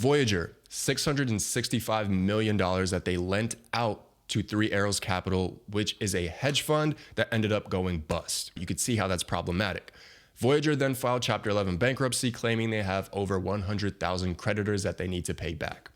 Voyager, $665 million that they lent out to Three Arrows Capital, which is a hedge fund that ended up going bust. You could see how that's problematic. Voyager then filed Chapter 11 bankruptcy, claiming they have over 100,000 creditors that they need to pay back.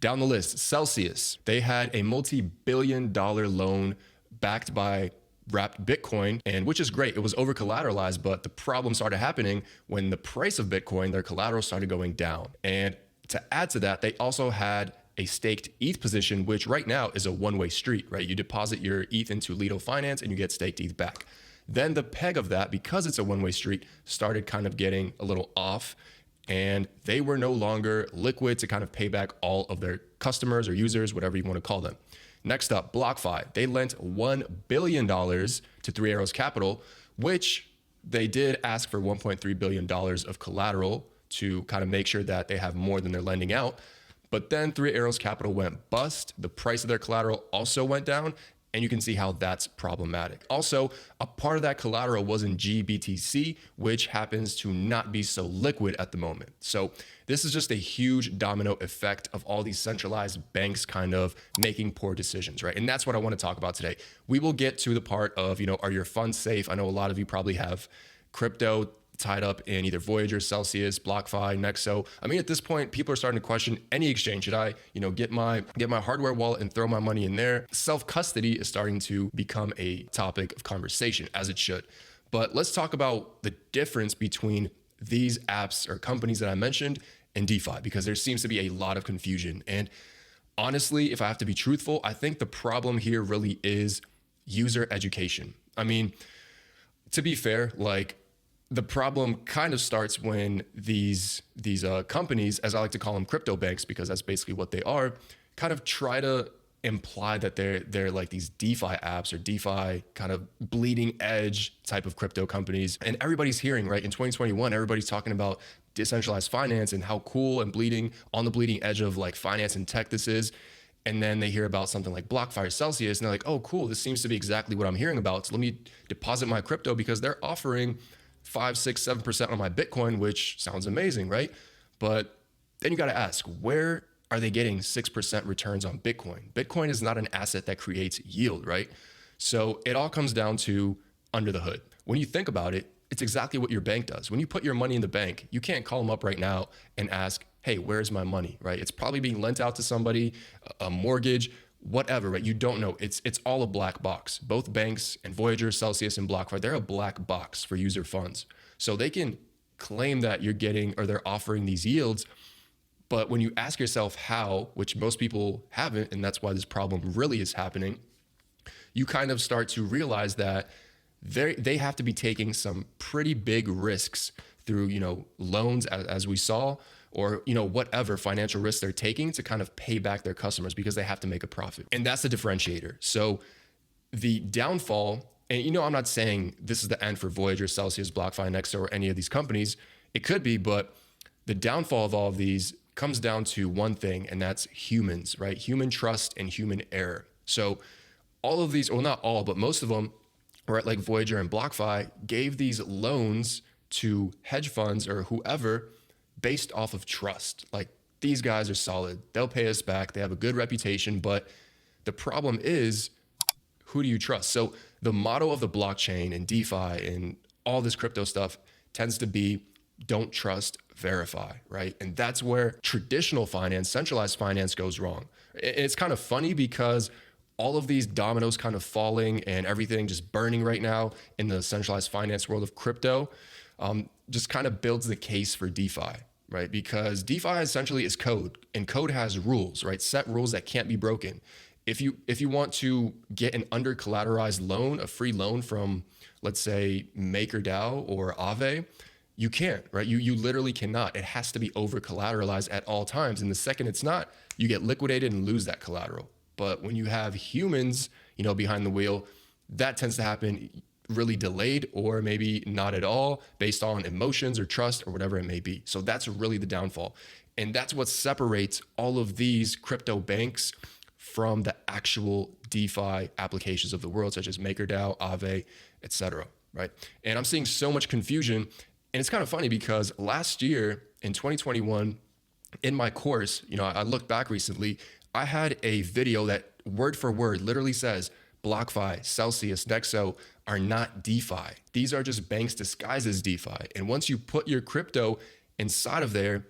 Down the list, Celcius, they had a multi-billion-dollar loan backed by wrapped Bitcoin, and which is great. It was over collateralized, but the problem started happening when the price of Bitcoin, their collateral started going down. And to add to that, they also had a staked ETH position, which right now is a one-way street, right? You deposit your ETH into Lido Finance and you get staked ETH back. Then the peg of that, because it's a one-way street, started kind of getting a little off, and they were no longer liquid to kind of pay back all of their customers or users, whatever you want to call them. Next up, BlockFi. They lent $1 billion to Three Arrows Capital, which they did ask for $1.3 billion of collateral to kind of make sure that they have more than they're lending out. But then Three Arrows Capital went bust. The price of their collateral also went down, and you can see how that's problematic. Also, a part of that collateral was in GBTC, which happens to not be so liquid at the moment. So this is just a huge domino effect of all these centralized banks kind of making poor decisions, right? And that's what I want to talk about today. We will get to the part of, are your funds safe? I know a lot of you probably have crypto tied up in either Voyager, Celcius, BlockFi, Nexo. I mean, at this point, people are starting to question any exchange. Should I, get my hardware wallet and throw my money in there? Self-custody is starting to become a topic of conversation, as it should. But let's talk about the difference between these apps or companies that I mentioned and DeFi, because there seems to be a lot of confusion. And honestly, if I have to be truthful, I think the problem here really is user education. I mean, to be fair, the problem kind of starts when these companies, as I like to call them crypto banks, because that's basically what they are, kind of try to imply that they're like these DeFi apps or DeFi kind of bleeding edge type of crypto companies. And everybody's hearing, right? In 2021, everybody's talking about decentralized finance and how cool and on the bleeding edge of finance and tech this is. And then they hear about something like BlockFi or Celcius, and they're like, oh, cool, this seems to be exactly what I'm hearing about. So let me deposit my crypto because they're offering 5, 6, 7% on my Bitcoin, which sounds amazing, right? But then you got to ask, where are they getting 6% returns on Bitcoin? Bitcoin is not an asset that creates yield, right? So it all comes down to under the hood. When you think about it, it's exactly what your bank does. When you put your money in the bank, you can't call them up right now and ask, hey, where's my money, right? It's probably being lent out to somebody, a mortgage, whatever, right? You don't know. It's all a black box. Both banks and Voyager, Celcius, and BlockFi, they're a black box for user funds. So they can claim that you're getting or they're offering these yields. But when you ask yourself how, which most people haven't, and that's why this problem really is happening, you kind of start to realize that they have to be taking some pretty big risks through, loans as we saw, or, whatever financial risks they're taking to kind of pay back their customers because they have to make a profit. And that's the differentiator. So the downfall, and I'm not saying this is the end for Voyager, Celcius, BlockFi, Nexo, or any of these companies. It could be, but the downfall of all of these comes down to one thing, and that's humans, right? Human trust and human error. So all of these, well, not all, but most of them, right, like Voyager and BlockFi, gave these loans to hedge funds or whoever based off of trust. Like, these guys are solid. They'll pay us back. They have a good reputation. But the problem is, who do you trust? So the motto of the blockchain and DeFi and all this crypto stuff tends to be don't trust, verify, right? And that's where traditional finance, centralized finance goes wrong. It's kind of funny because all of these dominoes kind of falling and everything just burning right now in the centralized finance world of crypto just kind of builds the case for DeFi, right? Because DeFi essentially is code, and code has rules, right? Set rules that can't be broken. If you want to get an under collateralized loan, a free loan from, let's say, MakerDAO or Aave, you can't, right? You literally cannot. It has to be over collateralized at all times. And the second it's not, you get liquidated and lose that collateral. But when you have humans, behind the wheel, that tends to happen really delayed or maybe not at all based on emotions or trust or whatever it may be. So that's really the downfall. And that's what separates all of these crypto banks from the actual DeFi applications of the world, such as MakerDAO, Aave, etc. Right? And I'm seeing so much confusion. And it's kind of funny because last year in 2021, In my course, I looked back recently, I had a video that word for word literally says BlockFi, Celcius, Nexo are not DeFi. These are just banks disguised as DeFi. And once you put your crypto inside of there,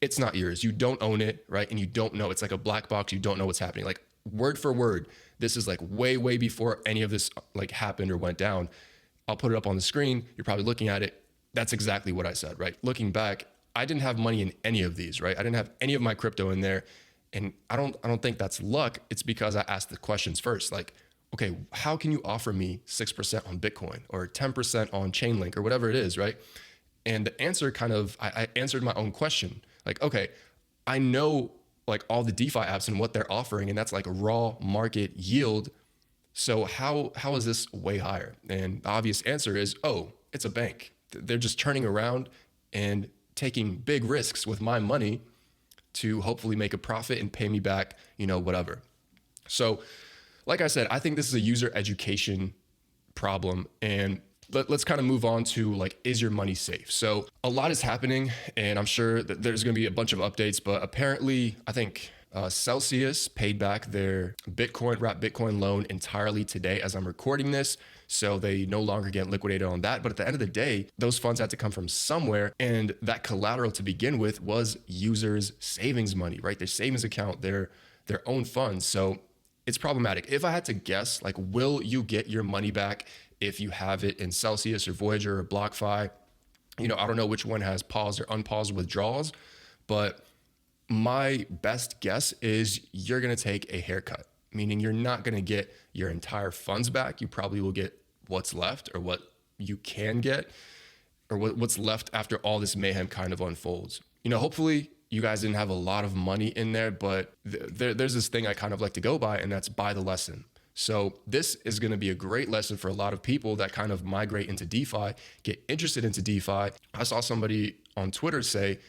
it's not yours. You don't own it, right? And you don't know. It's like a black box. You don't know what's happening. Like word for word, this is like way, way before any of this like happened or went down. I'll put it up on the screen. You're probably looking at it. That's exactly what I said, right? Looking back, I didn't have money in any of these, right? I didn't have any of my crypto in there. And I don't think that's luck. It's because I asked the questions first. Like, okay, how can you offer me 6% on Bitcoin or 10% on Chainlink or whatever it is, right? And the answer I answered my own question. Like, okay, I know like all the DeFi apps and what they're offering, and that's like raw market yield. So how is this way higher? And the obvious answer is, oh, it's a bank. They're just turning around and taking big risks with my money to hopefully make a profit and pay me back, whatever. So like I said, I think this is a user education problem. And let's kind of move on to like, is your money safe? So a lot is happening, and I'm sure that there's going to be a bunch of updates, but apparently I think Celcius paid back their wrapped Bitcoin loan entirely today as I'm recording this. So they no longer get liquidated on that. But at the end of the day, those funds had to come from somewhere. And that collateral to begin with was users' savings money, right? Their savings account, their own funds. So it's problematic. If I had to guess, like, will you get your money back if you have it in Celcius or Voyager or BlockFi? I don't know which one has paused or unpaused withdrawals, but my best guess is you're going to take a haircut, meaning you're not going to get your entire funds back. You probably will get what's left, or what you can get, or what's left after all this mayhem kind of unfolds. Hopefully you guys didn't have a lot of money in there, but there's this thing I kind of like to go by, and that's buy the lesson. So this is going to be a great lesson for a lot of people that kind of migrate into DeFi, get interested into DeFi. I saw somebody on Twitter say,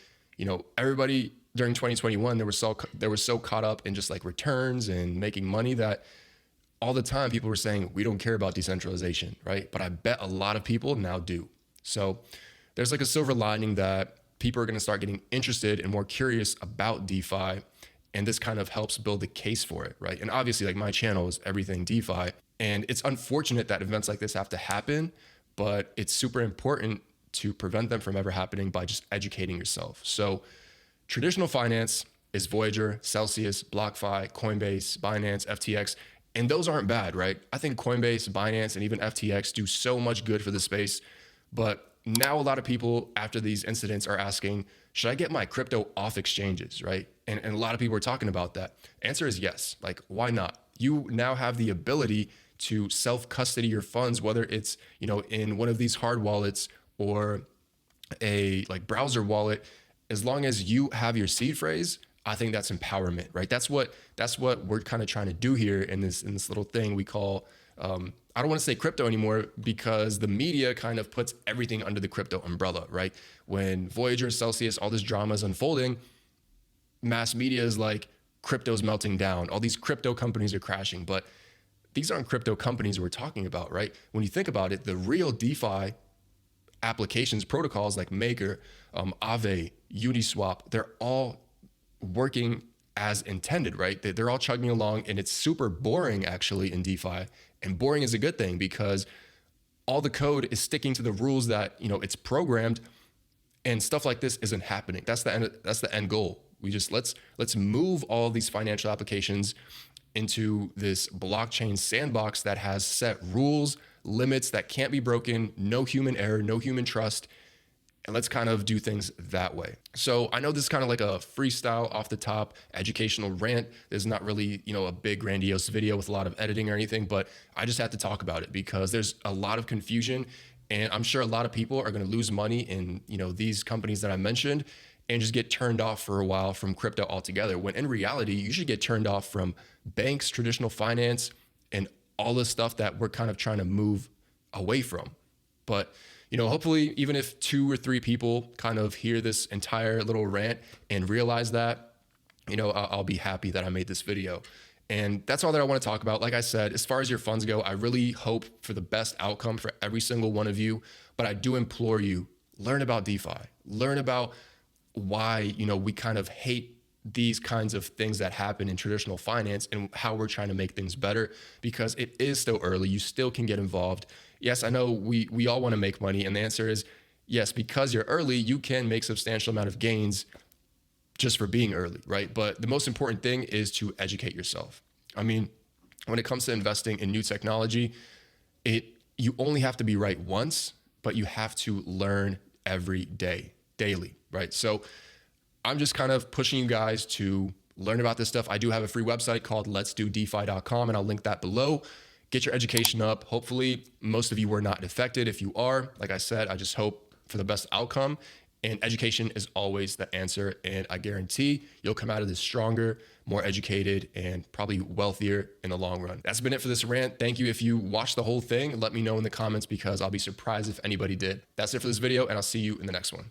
everybody during 2021, they were so caught up in just like returns and making money that all the time people were saying, we don't care about decentralization, right? But I bet a lot of people now do. So there's like a silver lining that people are going to start getting interested and more curious about DeFi. And this kind of helps build the case for it, right? And obviously, like, my channel is everything DeFi. And it's unfortunate that events like this have to happen, but it's super important to prevent them from ever happening by just educating yourself. So traditional finance is Voyager, Celcius, BlockFi, Coinbase, Binance, FTX, and those aren't bad, right? I think Coinbase, Binance, and even FTX do so much good for the space. But now a lot of people after these incidents are asking, should I get my crypto off exchanges, right? And a lot of people are talking about that. Answer is yes. Like, why not? You now have the ability to self-custody your funds, whether it's, in one of these hard wallets or a like browser wallet. As long as you have your seed phrase, I think that's empowerment, right? That's what we're kind of trying to do here in this little thing we call, I don't want to say crypto anymore, because the media kind of puts everything under the crypto umbrella, right? When Voyager, Celcius, all this drama is unfolding, mass media is like, crypto's melting down. All these crypto companies are crashing, but these aren't crypto companies we're talking about, right? When you think about it, the real DeFi applications, protocols like Maker, Aave, Uniswap, they're all working as intended, right? They're all chugging along, and it's super boring actually in DeFi. And boring is a good thing, because all the code is sticking to the rules that, it's programmed, and stuff like this isn't happening. That's the end goal. We just let's move all these financial applications into this blockchain sandbox that has set rules, limits that can't be broken, no human error, no human trust. And let's kind of do things that way. So I know this is kind of like a freestyle off the top educational rant. There's not really, a big grandiose video with a lot of editing or anything, but I just had to talk about it because there's a lot of confusion, and I'm sure a lot of people are going to lose money in, these companies that I mentioned and just get turned off for a while from crypto altogether. When in reality, you should get turned off from banks, traditional finance, and all the stuff that we're kind of trying to move away from. But hopefully, even if 2 or 3 people kind of hear this entire little rant and realize that, I'll be happy that I made this video. And that's all that I want to talk about. Like I said, as far as your funds go, I really hope for the best outcome for every single one of you. But I do implore you, learn about DeFi, learn about why, we kind of hate these kinds of things that happen in traditional finance and how we're trying to make things better, because it is still early. You still can get involved. Yes, I know we all want to make money. And the answer is yes, because you're early, you can make substantial amount of gains just for being early, right? But the most important thing is to educate yourself. I mean, when it comes to investing in new technology, you only have to be right once, but you have to learn every day, daily, right? So I'm just kind of pushing you guys to learn about this stuff. I do have a free website called letsdodefi.com, and I'll link that below. Get your education up. Hopefully, most of you were not affected. If you are, like I said, I just hope for the best outcome. And education is always the answer. And I guarantee you'll come out of this stronger, more educated, and probably wealthier in the long run. That's been it for this rant. Thank you. If you watched the whole thing, let me know in the comments, because I'll be surprised if anybody did. That's it for this video, and I'll see you in the next one.